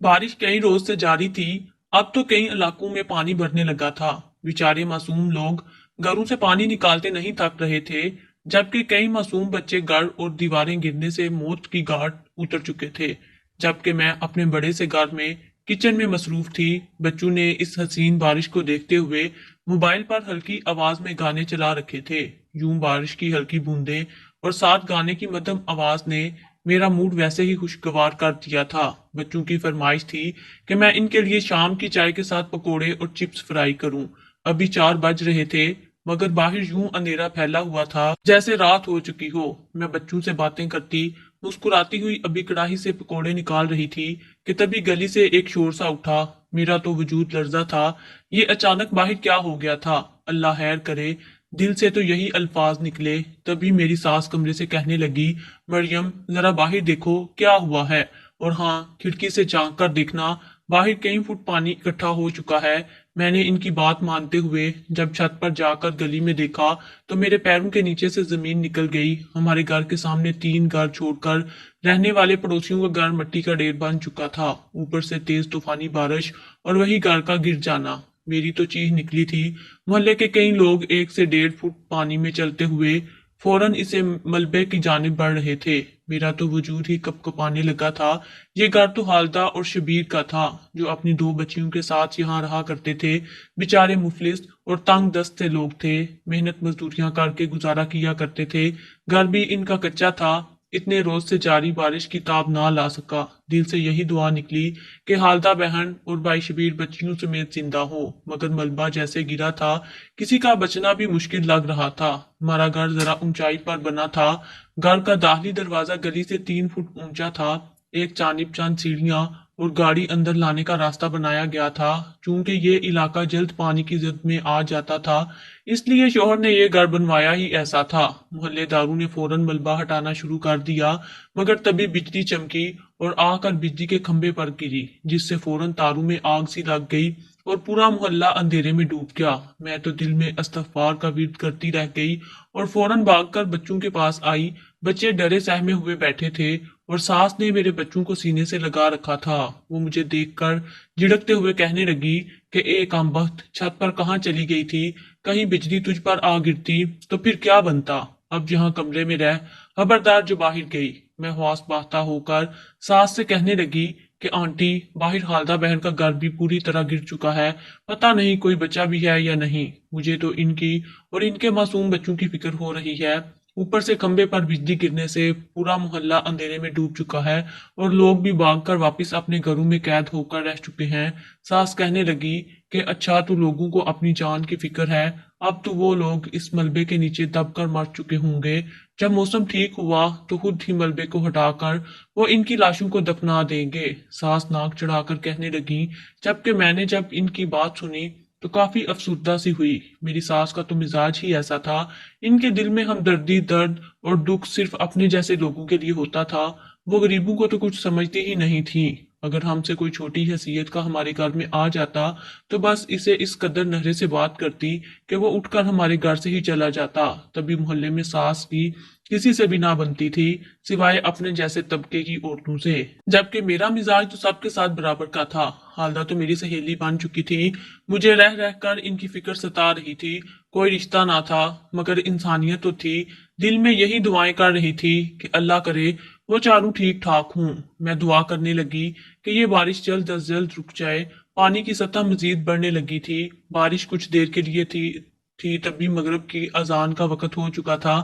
बारिश कई रोज से जारी थी। अब तो कई इलाकों में पानी भरने लगा था। बेचारे मासूम लोग घरों से पानी निकालते नहीं थक रहे थे, जबकि कई मासूम बच्चे घर और दीवारें गिरने से मौत की घाट उतर चुके थे। जबकि मैं अपने बड़े से घर में किचन में मसरूफ थी। बच्चों ने इस हसीन बारिश को देखते हुए मोबाइल पर हल्की आवाज में गाने चला रखे थे। यूं बारिश की हल्की बूंदें और साथ गाने की मध्यम आवाज ने मेरा मूड वैसे ही खुशगवार कर दिया था। बच्चों की फरमाइश थी कि मैं इनके लिए शाम की चाय के साथ पकोड़े और चिप्स फ्राई करूं। अभी 4 बज रहे थे, मगर बाहर यूं अंधेरा फैला हुआ था जैसे रात हो चुकी हो। मैं बच्चों से बातें करती मुस्कुराती हुई अभी कढ़ाई से पकोड़े निकाल रही थी कि तभी गली से एक शोर सा उठा। मेरा तो वजूद लर्जा था। ये अचानक बाहर क्या हो गया था? अल्लाह खैर करे। दिल से तो यही अल्फाज निकले। तभी मेरी सास कमरे से कहने लगी, मरियम जरा बाहर देखो क्या हुआ है। और हाँ, खिड़की से झांक कर देखना, बाहर कई फुट पानी इकट्ठा हो चुका है। मैंने इनकी बात मानते हुए जब छत पर जाकर गली में देखा तो मेरे पैरों के नीचे से जमीन निकल गई। हमारे घर के सामने 3 घर छोड़कर रहने वाले पड़ोसियों का घर मिट्टी का ढेर बन चुका था। ऊपर से तेज तूफानी बारिश और वही घर का गिर जाना। मेरी तो चीख निकली थी। मोहल्ले के कई लोग 1 से 1.5 फुट पानी में चलते हुए फौरन इसे मलबे की जानिब बढ़ रहे थे। मेरा तो वजूद ही कपकपाने लगा था। ये घर तो हालदा और शबीर का था, जो अपनी 2 बच्चियों के साथ यहाँ रहा करते थे। बेचारे मुफलिस और तंग दस्त से लोग थे। मेहनत मजदूरियां करके गुजारा किया करते थे। घर भी इनका कच्चा था। इतने रोज से जारी बारिश की ताब ना ला सका। दिल से यही दुआ निकली कि हालदा बहन और भाई शबीर बच्चियों समेत जिंदा हो। मगर मलबा जैसे गिरा था, किसी का बचना भी मुश्किल लग रहा था। हमारा घर जरा ऊंचाई पर बना था। घर का दाखिली दरवाजा गली से 3 फुट ऊंचा था। एक जानिब चंद सीढ़ियां और गाड़ी अंदर लाने का रास्ता बनाया गया था। चूंकि ये इलाका जल्द पानी की जद में आ जाता था, इसलिए शोहर ने ये घर बनवाया ही ऐसा था। मोहल्लेदारों ने फौरन मलबा हटाना शुरू कर दिया, मगर तभी बिजली चमकी और आकर बिजली के खंभे पर गिरी, जिससे फौरन तारों में आग सी लग गई और पूरा मोहल्ला अंधेरे में डूब गया। मैं तो दिल में इस्तगफार का विर्द करती रह गई और फौरन भागकर बच्चों के पास आई। बच्चे डरे सहमे हुए बैठे थे और सास ने मेरे बच्चों को सीने से लगा रखा था। वो मुझे देखकर झिड़कते हुए कहने लगी कि ए कामबख्त, छत पर कहाँ चली गई थी? कहीं बिजली तुझ पर आ गिरती तो फिर क्या बनता? अब जहाँ कमरे में रह, खबरदार जो बाहर गई। मैं हौस बाहता होकर सास से कहने लगी कि आंटी, बाहर हालदा बहन का घर भी पूरी तरह गिर चुका है। पता नहीं कोई बचा भी है या नहीं। मुझे तो इनकी और इनके मासूम बच्चों की फिक्र हो रही है। ऊपर से खंबे पर बिजली गिरने से पूरा मोहल्ला अंधेरे में डूब चुका है और लोग भी भागकर वापस अपने घरों में कैद होकर रह चुके हैं। सास कहने लगी कि अच्छा, तो लोगों को अपनी जान की फिक्र है। अब तो वो लोग इस मलबे के नीचे दबकर मर चुके होंगे। जब मौसम ठीक हुआ तो खुद ही मलबे को हटाकर वो इनकी लाशों को दफना देंगे। सास नाक चढ़ाकर कहने लगी, जबकि मैंने जब इनकी बात सुनी तो काफी अफसुर्दा सी हुई। मेरी सास का तो मिजाज ही ऐसा था। इनके दिल में हमदर्दी, दर्द और दुख सिर्फ अपने जैसे लोगों के लिए होता था। वो गरीबों को तो कुछ समझती ही नहीं थी। अगर हमसे कोई छोटी हैसियत का हमारे घर में आ जाता तो बस इसे इस कदर नहरे से बात करती कि वो उठकर हमारे घर से ही चला जाता। तभी मोहल्ले में सास की किसी से भी ना बनती थी, सिवाय अपने जैसे तबके की औरतों से। जबकि मेरा मिजाज तो सबके साथ बराबर का था। हालदा तो मेरी सहेली बन चुकी थी। मुझे रह रहकर इनकी फिक्र सता रही थी। कोई रिश्ता ना था, मगर इंसानियत तो थी। दिल में यही दुआएं कर रही थी कि अल्लाह करे वो चारों ठीक ठाक हूँ। मैं दुआ करने लगी कि ये बारिश जल्द अज जल्द रुक जाए। पानी की सतह मजीद बढ़ने लगी थी। बारिश कुछ देर के लिए थी तभी मगरब की अजान का वक्त हो चुका था।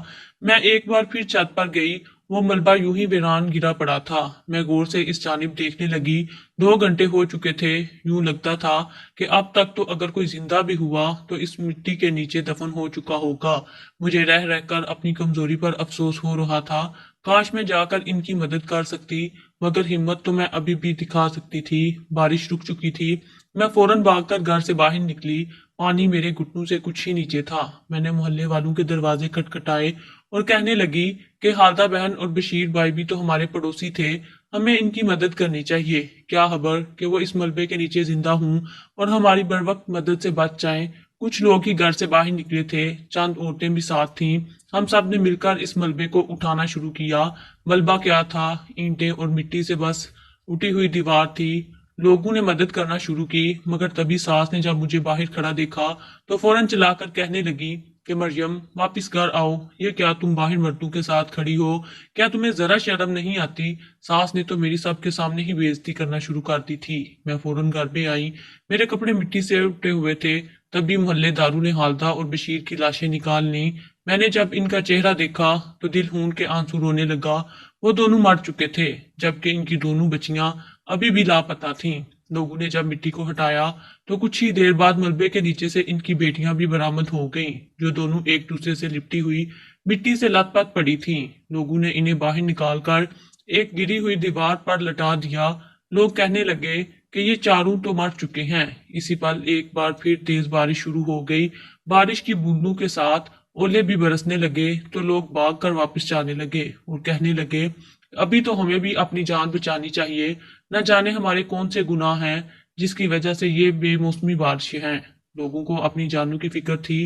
मैं एक बार फिर छत पर गई। वो मलबा यूं ही वीरान गिरा पड़ा था। मैं गौर से इस जानिब देखने लगी। 2 घंटे हो चुके थे। यूं लगता था कि अब तक तो अगर कोई जिंदा भी हुआ तो इस मिट्टी के नीचे दफन हो चुका होगा। मुझे रह रहकर अपनी कमजोरी पर अफसोस हो रहा था। काश मैं जाकर इनकी मदद कर सकती, मगर हिम्मत तो मैं अभी भी दिखा सकती थी। बारिश रुक चुकी थी। मैं फौरन भागकर घर से बाहर निकली। पानी मेरे घुटनों से कुछ ही नीचे था। मैंने मोहल्ले वालों के दरवाजे खटखटाए और कहने लगी कि हालदा बहन और बशीर भाई भी तो हमारे पड़ोसी थे। हमें इनकी मदद करनी चाहिए। क्या खबर कि वो इस मलबे के नीचे जिंदा हूं और हमारी बरवक्त मदद से बच जाएं। कुछ लोग ही घर से बाहर निकले थे। चंद औरतें भी साथ थीं। हम सब ने मिलकर इस मलबे को उठाना शुरू किया। मलबा क्या था, ईंटें और मिट्टी से बस उठी हुई दीवार थी। लोगों ने मदद करना शुरू की, मगर तभी सास ने जब मुझे बाहर खड़ा देखा तो फौरन चिल्लाकर कहने लगी कि मरियम वापस घर आओ, ये क्या तुम बाहर मर्दों के साथ खड़ी हो, क्या तुम्हें जरा शर्म नहीं आती। सास ने तो मेरी सबके सामने ही बेइज्जती करना शुरू कर दी थी। मैं फौरन घर में आई, मेरे कपड़े मिट्टी से उठे हुए थे। तभी मोहल्लेदारों ने हालदा और बशीर की लाशें निकाल ली। मैंने जब इनका चेहरा देखा तो दिल खून के आंसू रोने लगा। वो दोनों मर चुके थे, जबकि इनकी दोनों बच्चियां अभी भी लापता थीं। लोगों ने जब मिट्टी को हटाया तो कुछ ही देर बाद मलबे के नीचे से इनकी बेटियां भी बरामद हो गईं, जो दोनों एक दूसरे से लिपटी हुई मिट्टी से लथपथ पड़ी थीं। लोगों ने इन्हें बाहर निकालकर एक गिरी हुई दीवार पर लटा दिया। लोग कहने लगे कि ये चारों तो मर चुके हैं। इसी पल एक बार फिर तेज बारिश शुरू हो गई। बारिश की बूंदों के साथ ओले भी बरसने लगे तो लोग भाग कर वापस जाने लगे और कहने लगे अभी तो हमें भी अपनी जान बचानी चाहिए। न जाने हमारे कौन से गुनाह हैं जिसकी वजह से ये बेमौसमी बारिशें हैं। लोगों को अपनी जानों की फिक्र थी।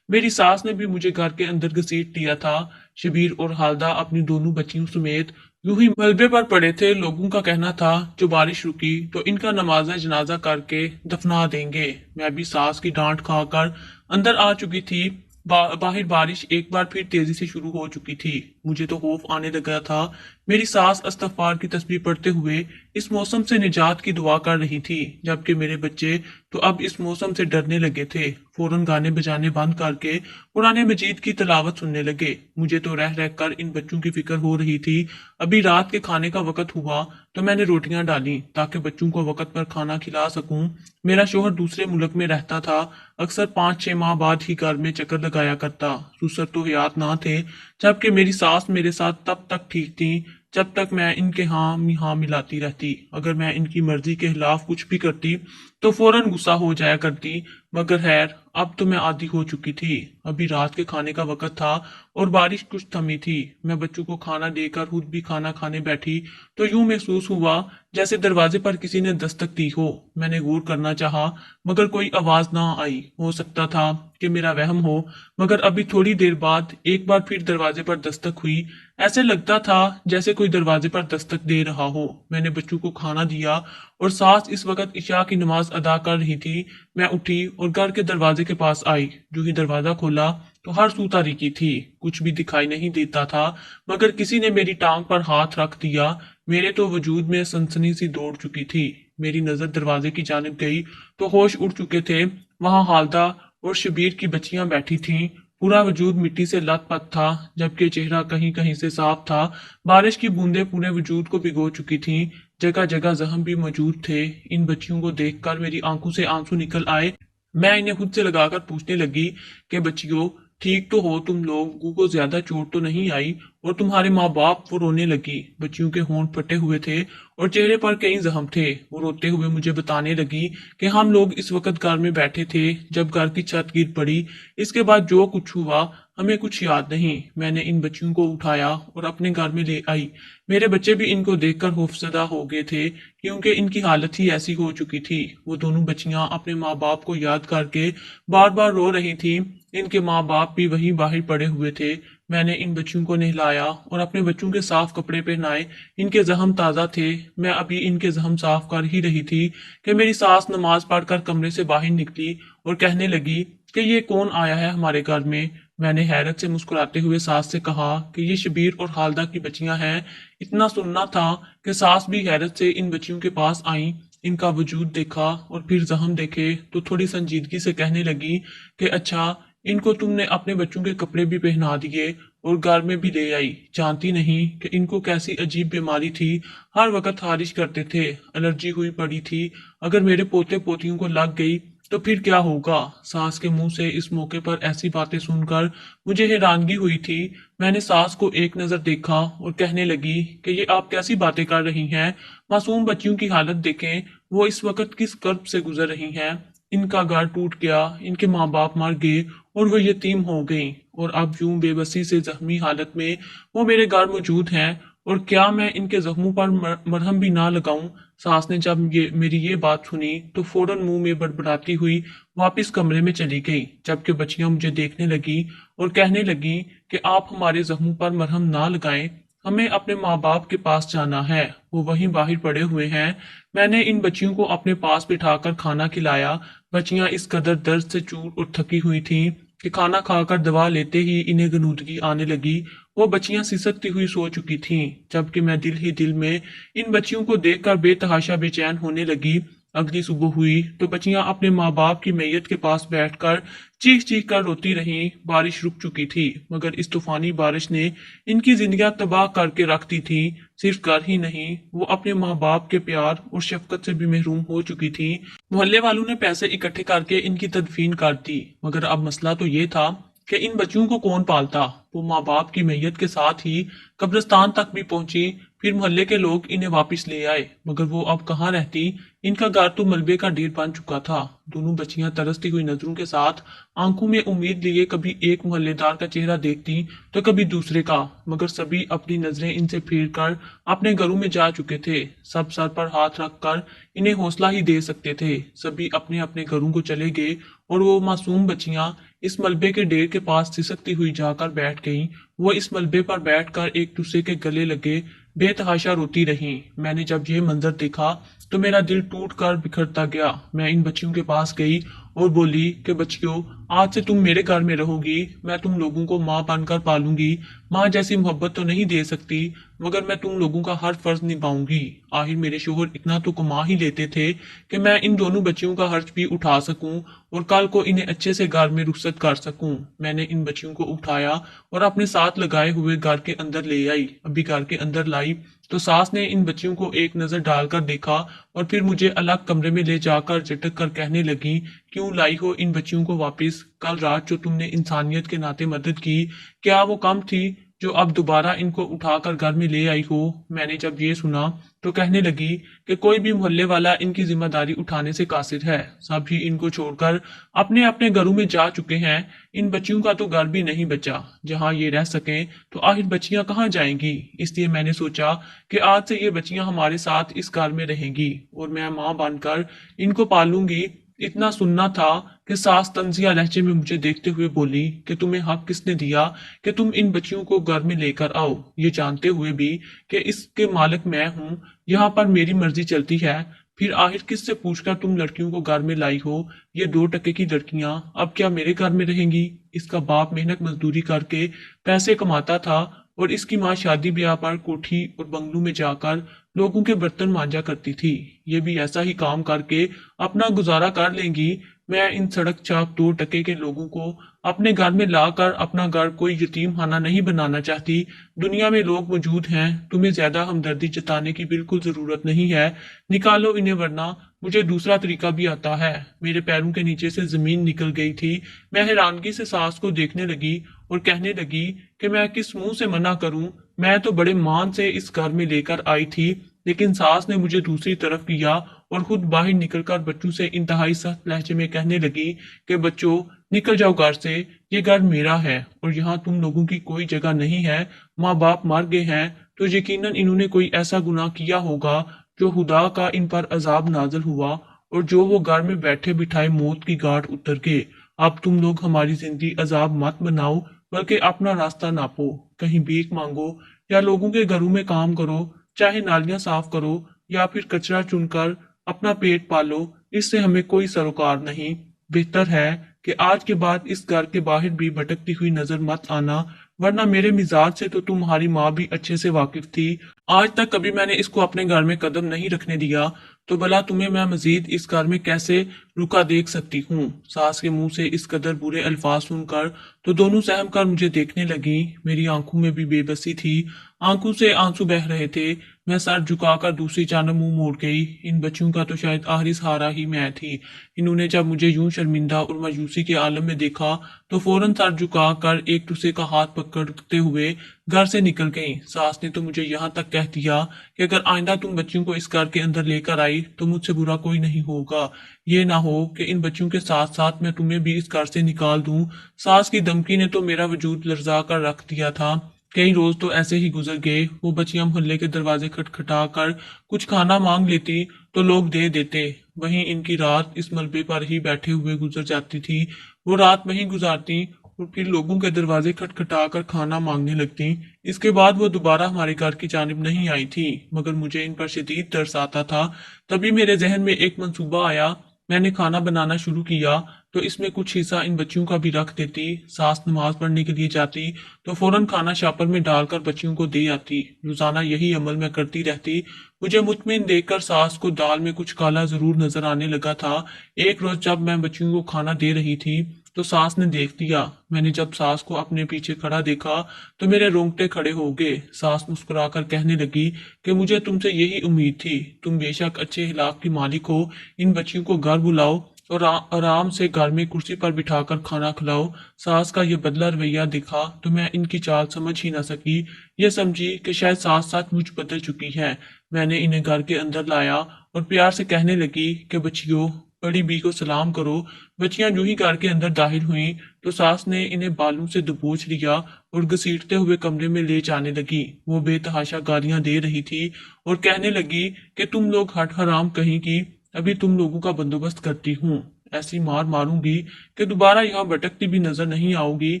मेरी सास ने भी मुझे घर के अंदर घसीट दिया था। शबीर और हालदा अपनी दोनों बच्चियों समेत यूं ही मलबे पर पड़े थे। लोगों का कहना था जो बारिश रुकी तो इनका नमाजा जनाजा करके दफना देंगे। मैं भी सास की डांट खाकर अंदर आ चुकी थी। बाहर बारिश एक बार फिर तेजी से शुरू हो चुकी थी। मुझे तो खौफ आने लगा था। मेरी सास इस्तगफार की तस्बीह पढ़ते हुए इस मौसम से निजात की दुआ कर रही थी, जबकि मेरे बच्चे तो अब इस मौसम से डरने लगे थे। फौरन गाने बजाने बंद करके कुरान मजीद की तिलावत सुनने लगे। मुझे तो रह रह कर इन बच्चों की फिक्र हो रही थी। अभी रात के खाने का वक्त हुआ तो मैंने रोटियां डाली ताकि बच्चों को वक्त पर खाना खिला सकूं। मेरा शोहर दूसरे मुल्क में रहता था। अक्सर 5-6 माह बाद ही घर में चक्कर लगाया करता। ससुर तो हयात ना थे, जबकि मेरी सास मेरे साथ तब तक ठीक थी जब तक मैं इनके हाँ मिलाती रहती। अगर मैं इनकी मर्जी के खिलाफ कुछ भी करती तो फौरन गुस्सा हो जाया करती। मगर खैर अब तो मैं आदी हो चुकी थी। अभी रात के खाने का वक्त था और बारिश कुछ थमी थी। मैं बच्चों को खाना देकर खुद भी खाना खाने बैठी तो यूं महसूस हुआ जैसे दरवाजे पर किसी ने दस्तक दी हो। मैंने गौर करना चाहा, मगर कोई आवाज ना आई। हो सकता था कि मेरा वहम हो, मगर अभी थोड़ी देर बाद एक बार फिर दरवाजे पर दस्तक हुई। ऐसे लगता था जैसे कोई दरवाजे पर दस्तक दे रहा हो। मैंने बच्चों को खाना दिया और सास इस वक्त इशा की नमाज अदा कर रही थी। मैं उठी और घर के दरवाजे के पास आई। जो ही दरवाजा खोला तो हर सू तारीकी थी। कुछ भी दिखाई नहीं देता था, मगर किसी ने मेरी टांग पर हाथ रख दिया। मेरे तो वजूद में सनसनी सी दौड़ चुकी थी। मेरी नजर दरवाजे की जानिब गई तो होश उड़ चुके थे। वहां हालदा और शबीर की बच्चियां बैठी थीं। पूरा वजूद मिट्टी से लथपथ था, जबकि चेहरा कहीं कहीं से साफ था। बारिश की बूंदें पूरे वजूद को भिगो चुकी थीं। जगह जगह जख्म भी मौजूद थे। इन बच्चियों को देखकर मेरी आंखों से आंसू निकल आए। मैं इन्हें खुद से लगाकर पूछने लगी कि बच्चियों ठीक तो हो तुम, लोगों को ज्यादा चोट तो नहीं आई। और तुम्हारे माँ बाप? वो रोने लगी। बच्चियों के होंठ फटे हुए थे और चेहरे पर कई जख्म थे। वो रोते हुए मुझे बताने लगी कि हम लोग इस वक्त कार में बैठे थे जब घर की छत गिर पड़ी। इसके बाद जो कुछ हुआ हमें कुछ याद नहीं। मैंने इन बच्चियों को उठाया और अपने घर में ले आई। मेरे बच्चे भी इनको देखकर खौफजदा हो गए थे, क्योंकि इनकी हालत ही ऐसी हो चुकी थी। वो दोनों बच्चियां अपने माँ बाप को याद करके बार बार रो रही थी। इनके माँ बाप भी वहीं बाहर पड़े हुए थे। मैंने इन बच्चियों को नहलाया और अपने बच्चों के साफ कपड़े पहनाए। इनके जख्म ताज़ा थे। मैं अभी इनके जख्म साफ कर ही रही थी कि मेरी सास नमाज पढ़कर कमरे से बाहर निकली और कहने लगी कि ये कौन आया है हमारे घर में। मैंने हैरत से मुस्कुराते हुए सास से कहा कि ये शबीर और खालदा की बच्चियां हैं। इतना सुनना था कि सास भी हैरत से इन बच्चियों के पास आई। इनका वजूद देखा और फिर जख्म देखे तो थोड़ी संजीदगी से कहने लगी कि अच्छा, इनको तुमने अपने बच्चों के कपड़े भी पहना दिए और घर में भी ले आई। जानती नहीं कि इनको कैसी अजीब बीमारी थी। हर वक्त खारिश करते थे, एलर्जी हुई पड़ी थी। अगर मेरे पोते पोतियों को लग गई तो फिर क्या होगा। सास के मुंह से इस मौके पर ऐसी बातें सुनकर मुझे हैरानगी हुई थी। मैंने सास को एक नजर देखा और कहने लगी कि ये आप कैसी बातें कर रही हैं। मासूम बच्चियों की हालत देखें, वो इस वक्त किस कर्ब से गुजर रही हैं। इनका घर टूट गया, इनके माँ बाप मर गए और वो यतीम हो गई, और अब यूं बेबसी से जख्मी हालत में वो मेरे घर मौजूद हैं। और क्या मैं इनके जख्मों पर मरहम भी ना लगाऊं। सास ने जब मेरी ये बात सुनी तो फौरन मुंह में बड़बड़ाती हुई वापस कमरे में चली गई, जबकि बच्चियां मुझे देखने लगी और कहने लगी कि आप हमारे जख्मों पर मरहम ना लगाएं। हमें अपने माँ बाप के पास जाना है, वो वहीं बाहर पड़े हुए हैं। मैंने इन बच्चियों को अपने पास बिठाकर खाना खिलाया। बच्चियां इस कदर दर्द से चूर और थकी हुई थीं कि खाना खाकर दवा लेते ही इन्हें गनूदगी आने लगी। वो बच्चियां सिसकती हुई सो चुकी थीं, जबकि मैं दिल ही दिल में इन बच्चियों को देखकर बेतहाशा बेचैन होने लगी। अगली सुबह हुई तो बच्चियां अपने माँ बाप की मैयत के पास बैठकर चीख चीख कर रोती रहीं। बारिश रुक चुकी थी, मगर इस तूफानी बारिश ने इनकी जिंदगियां तबाह करके रख दी थी। सिर्फ घर ही नहीं, वो अपने माँ बाप के प्यार और शफकत से भी महरूम हो चुकी थी। मोहल्ले वालों ने पैसे इकट्ठे करके इनकी तदफीन कर दी, मगर अब मसला तो ये था कि इन बच्चियों को कौन पालता। वो माँ बाप की मैयत के साथ ही कब्रिस्तान तक भी पहुंची। फिर मोहल्ले के लोग इन्हें वापस ले आए, मगर वो अब कहाँ रहती। इनका घर तो मलबे का ढेर बन चुका था। दोनों बच्चियां तरसती हुई नजरों के साथ आंखों में उम्मीद लिए कभी एक मोहल्लेदार का चेहरा देखती तो कभी दूसरे का, मगर सभी अपनी नजरें इनसे फेर कर अपने घरों में जा चुके थे। सब सर पर हाथ रखकर इन्हें हौसला ही दे सकते थे। सभी अपने अपने घरों को चले गए और वो मासूम बच्चियां इस मलबे के ढेर के पास सिसकती हुई जाकर बैठ गईं। वो इस मलबे पर बैठकर एक दूसरे के गले लगे बेतहाशा रोती रहीं। मैंने जब यह मंजर देखा तो मेरा दिल टूट कर बिखरता गया। मैं इन बच्चियों के पास गई और बोली कि बच्चियों, आज से तुम मेरे घर में रहोगी। मैं तुम लोगों को माँ बनकर पालूंगी। माँ जैसी मोहब्बत तो नहीं दे सकती, मगर मैं तुम लोगों का हर फर्ज निभाऊंगी। आखिर मेरे शोहर इतना तो कमा ही लेते थे कि मैं इन दोनों बच्चियों का खर्च भी उठा सकूं और कल को इन्हें अच्छे से घर में रुखसत कर सकूं। मैंने इन बच्चियों को उठाया और अपने साथ लगाए हुए घर के अंदर ले आई। अभी घर के अंदर लाई तो सास ने इन बच्चियों को एक नजर डालकर देखा और फिर मुझे अलग कमरे में ले जाकर झटक कर कहने लगी, क्यों लाई हो इन बच्चियों को वापस? कल रात जो तुमने इंसानियत के नाते मदद की, क्या वो कम थी जो अब दोबारा इनको उठाकर घर में ले आई हो? मैंने जब ये सुना तो कहने लगी कि कोई भी मोहल्ले वाला इनकी जिम्मेदारी उठाने से कासिर है। सब ही इनको छोड़कर अपने अपने घरों में जा चुके हैं। इन बच्चियों का तो घर भी नहीं बचा जहां ये रह सकें, तो आखिर बच्चियां कहाँ जाएंगी? इसलिए मैंने सोचा कि आज से ये बच्चियां हमारे साथ इस घर में रहेंगी और मैं माँ बनकर इनको पालूंगी। इतना सुनना था कि सास तंजिया लहजे में मुझे देखते हुए बोली कि तुम्हें हक किसने दिया कि तुम इन बच्चियों को घर में लेकर आओ, ये जानते हुए भी कि इसके मालिक मैं हूँ, यहाँ पर मेरी मर्जी चलती है। फिर आखिर किससे पूछकर तुम लड़कियों को घर में लाई हो? ये 2 टके की लड़कियां अब क्या मेरे घर में रहेंगी? इसका बाप मेहनत मजदूरी करके पैसे कमाता था और इसकी माँ शादी ब्याह पर कोठी और बंगलों में जाकर लोगों के बर्तन मांजा करती थी। ये भी ऐसा ही काम करके अपना गुजारा कर लेंगी। मैं इन सड़क चाप 2 टके के लोगों को अपने घर में लाकर अपना घर कोई यतीम खाना नहीं बनाना चाहती। दुनिया में लोग मौजूद हैं, तुम्हें ज्यादा हमदर्दी जताने की बिल्कुल जरूरत नहीं है। निकालो इन्हें, वरना मुझे दूसरा तरीका भी आता है। मेरे पैरों के नीचे से जमीन निकल गई थी। मैं हैरानगी से सास को देखने लगी और कहने लगी कि मैं किस मुंह से मना करूं। मैं तो बड़े मान से इस घर में लेकर आई थी, लेकिन सास ने मुझे दूसरी तरफ किया और खुद बाहर निकलकर बच्चों से इंतहाई सख्त लहजे में कहने लगी कि बच्चों, निकल जाओ घर से, ये घर मेरा है और यहाँ तुम लोगों की कोई जगह नहीं है। माँ बाप मर गए हैं तो यकीनन इन्होंने कोई ऐसा गुनाह किया होगा जो खुदा का इन पर अजाब नाजल हुआ और जो वो घर में बैठे बिठाए मौत की गांठ उतर गए। अब तुम लोग हमारी जिंदगी अजाब मत बनाओ, बल्कि अपना रास्ता नापो। कहीं भीख मांगो या लोगों के घरों में काम करो, चाहे नालियां साफ करो या फिर कचरा चुनकर अपना पेट पालो। इससे हमें कोई सरोकार नहीं। बेहतर है कि आज के बाद इस घर के बाहर भी भटकती हुई नजर मत आना, वरना मेरे मिजाज से तो तुम्हारी माँ भी अच्छे से वाकिफ थी। आज तक कभी मैंने इसको अपने घर में कदम नहीं रखने दिया, तो भला तुम्हें मैं मजीद इस घर में कैसे रुका देख सकती हूँ? सास के मुंह से इस कदर बुरे अल्फाज सुनकर तो दोनों सहम कर मुझे देखने लगी। मेरी आंखों में भी बेबसी थी, आंखों से आंसू बह रहे थे। मैं सर झुकाकर दूसरी जानब मुंह मोड़ गई। इन बच्चों का तो शायद आखिरी सहारा ही मैं थी। इन्होंने जब मुझे यूं शर्मिंदा और मायूसी के आलम में देखा तो फौरन सर झुकाकर एक दूसरे का हाथ पकड़ते हुए घर से निकल गई। सास ने तो मुझे यहाँ तक कह दिया कि अगर आइंदा तुम बच्चियों को इस घर के अंदर लेकर आई तो मुझसे बुरा कोई नहीं होगा। ये ना हो कि इन बच्चियों के साथ साथ मैं तुम्हें भी इस घर से निकाल दूं। सास की धमकी ने तो मेरा वजूद लर्जा कर रख दिया था। कई रोज तो ऐसे ही गुजर गए। वो बच्चियां मोहल्ले के दरवाजे खटखटा कर कुछ खाना मांग लेती तो लोग दे देते, वहीं इनकी रात इस मलबे पर ही बैठे हुए गुजर जाती थी। वो रात वहीं गुजारती और फिर लोगों के दरवाजे खटखटा कर खाना मांगने लगती। इसके बाद वो दोबारा हमारे घर की जानिब नहीं आई थी, मगर मुझे इन पर शदीद तरस आता था। तभी मेरे जहन में एक मंसूबा आया। मैंने खाना बनाना शुरू किया तो इसमें कुछ हिस्सा इन बच्चियों का भी रख देती। सास नमाज पढ़ने के लिए जाती तो फौरन खाना शापर में डालकर बच्चियों को दे आती। रोजाना यही अमल मैं करती रहती। मुझे मुतमिन देखकर सास को दाल में कुछ काला जरूर नजर आने लगा था। एक रोज जब मैं बच्चियों को खाना दे रही थी तो सास ने देख लिया। मैंने जब सास को अपने पीछे खड़ा देखा तो मेरे रोंगटे खड़े हो गए। सास मुस्कुराकर कहने लगी कि मुझे तुमसे यही उम्मीद थी। तुम बेशक अच्छे हिलाक की मालिक हो। इन बच्चियों को घर बुलाओ और आराम से घर में कुर्सी पर बिठाकर खाना खिलाओ। सास का ये बदला रवैया दिखा तो मैं इनकी चाल समझ ही ना सकी। ये समझी कि शायद सास सचमुच बदल चुकी है। मैंने इन्हें घर के अंदर लाया और प्यार से कहने लगी कि बच्चियों, बड़ी बी को सलाम करो। बच्चियां यूं ही घर के अंदर दाखिल हुई तो सास ने इन्हें बालों से दबोच लिया और घसीटते हुए कमरे में ले जाने लगी। वो बेतहाशा गालियां दे रही थी और कहने लगी कि तुम लोग हट हराम कहीं की, अभी तुम लोगों का बंदोबस्त करती हूँ। ऐसी मार मारूंगी कि दोबारा यहाँ भटकती भी नजर नहीं आओगी।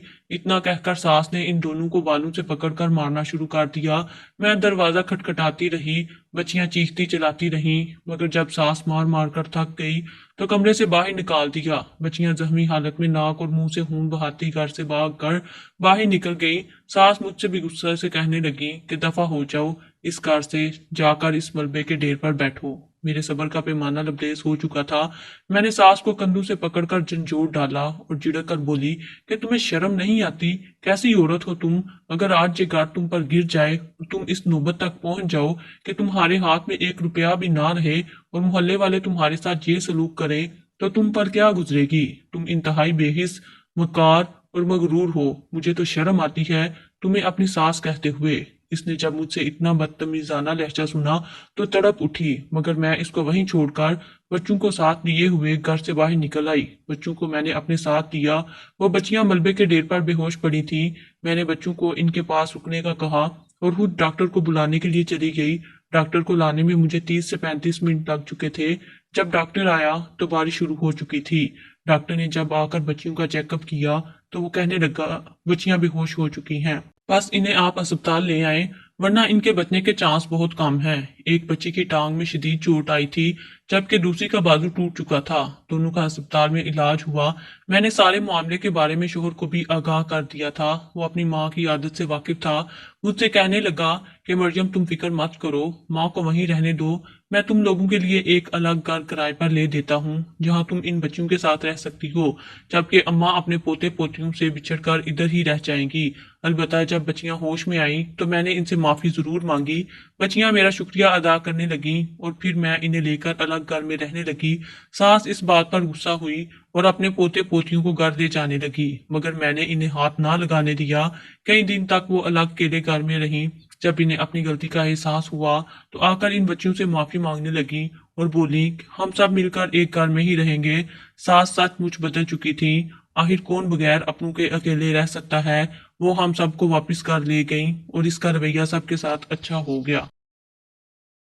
इतना कहकर सास ने इन दोनों को बालों से पकड़कर मारना शुरू कर दिया। मैं दरवाजा खटखटाती रही। बच्चियां चीखती चलाती रहीं, मगर जब सास मार मार कर थक गई तो कमरे से बाहर निकाल दिया। बच्चियां जख्मी हालत में नाक और मुंह से खून बहाती घर से भाग कर बाहर निकल गई। सास मुझसे भी गुस्से से कहने लगी कि दफा हो जाओ, इस घर से जाकर इस मलबे के ढेर पर बैठो। मेरे सब्र का पैमाना लबरेज हो चुका था। मैंने सास को कंधों से पकड़कर झंझोड़ डाला और झिड़क कर बोली कि तुम्हें शर्म नहीं आती? कैसी औरत हो तुम? अगर आज ये घर तुम पर गिर जाए और तुम इस नौबत तक पहुंच जाओ कि तुम्हारे हाथ में एक रुपया भी ना रहे और मोहल्ले वाले तुम्हारे साथ ये सलूक करें, तो तुम पर क्या गुजरेगी? तुम इंतहाई बेहिस, मकार और मगरूर हो। मुझे तो शर्म आती है तुम्हें अपनी सास कहते हुए। इसने जब मुझसे इतना बदतमीजाना लहजा सुना तो तड़प उठी, मगर मैं इसको वहीं छोड़कर बच्चों को साथ लिए हुए घर से बाहर निकल आई। बच्चों को मैंने अपने साथ लिया। वो बच्चियां मलबे के ढेर पर बेहोश पड़ी थी। मैंने बच्चों को इनके पास रुकने का कहा और खुद डॉक्टर को बुलाने के लिए चली गई। डॉक्टर को लाने में मुझे 30 से 35 मिनट लग चुके थे। जब डॉक्टर आया तो बारिश शुरू हो चुकी थी। डॉक्टर ने जब आकर बच्चियों का चेकअप किया तो वो कहने लगा बच्चियां बेहोश हो चुकी हैं, बस इन्हें आप अस्पताल ले आए वरना इनके बचने के चांस बहुत कम हैं। एक बच्ची की टांग में शदीद चोट आई थी जबकि दूसरी का बाजू टूट चुका था। दोनों का अस्पताल में इलाज हुआ। मैंने सारे मामले के बारे में शोहर को भी आगाह कर दिया था। वो अपनी माँ की आदत से वाकिफ था। मुझसे कहने लगा कि मरियम तुम फिक्र मत करो, माँ को वहीं रहने दो। मैं तुम लोगों के लिए एक अलग घर किराए पर ले देता हूँ जहाँ तुम इन बच्चियों के साथ रह सकती हो, जबकि अम्मा अपने पोते पोतियों से बिछड़कर इधर ही रह जाएंगी। अलबत्ता जब बच्चियां होश में आई तो मैंने इनसे माफी जरूर मांगी। बच्चियां मेरा शुक्रिया अदा करने लगी और फिर मैं इन्हें लेकर अलग घर में रहने लगी। सास इस बात पर गुस्सा हुई और अपने पोते पोतियों को घर ले जाने लगी, मगर मैंने इन्हें हाथ ना लगाने दिया। कई दिन तक वो अलग अकेले घर में रहीं। जब इन्हें अपनी गलती का एहसास हुआ तो आकर इन बच्चियों से माफी मांगने लगी और बोली हम सब मिलकर एक घर में ही रहेंगे। सास सचमुच बदल चुकी थी। आखिर कौन बगैर अपनों के अकेले रह सकता है। वो हम सबको वापस घर ले गई और इसका रवैया सबके साथ अच्छा हो गया।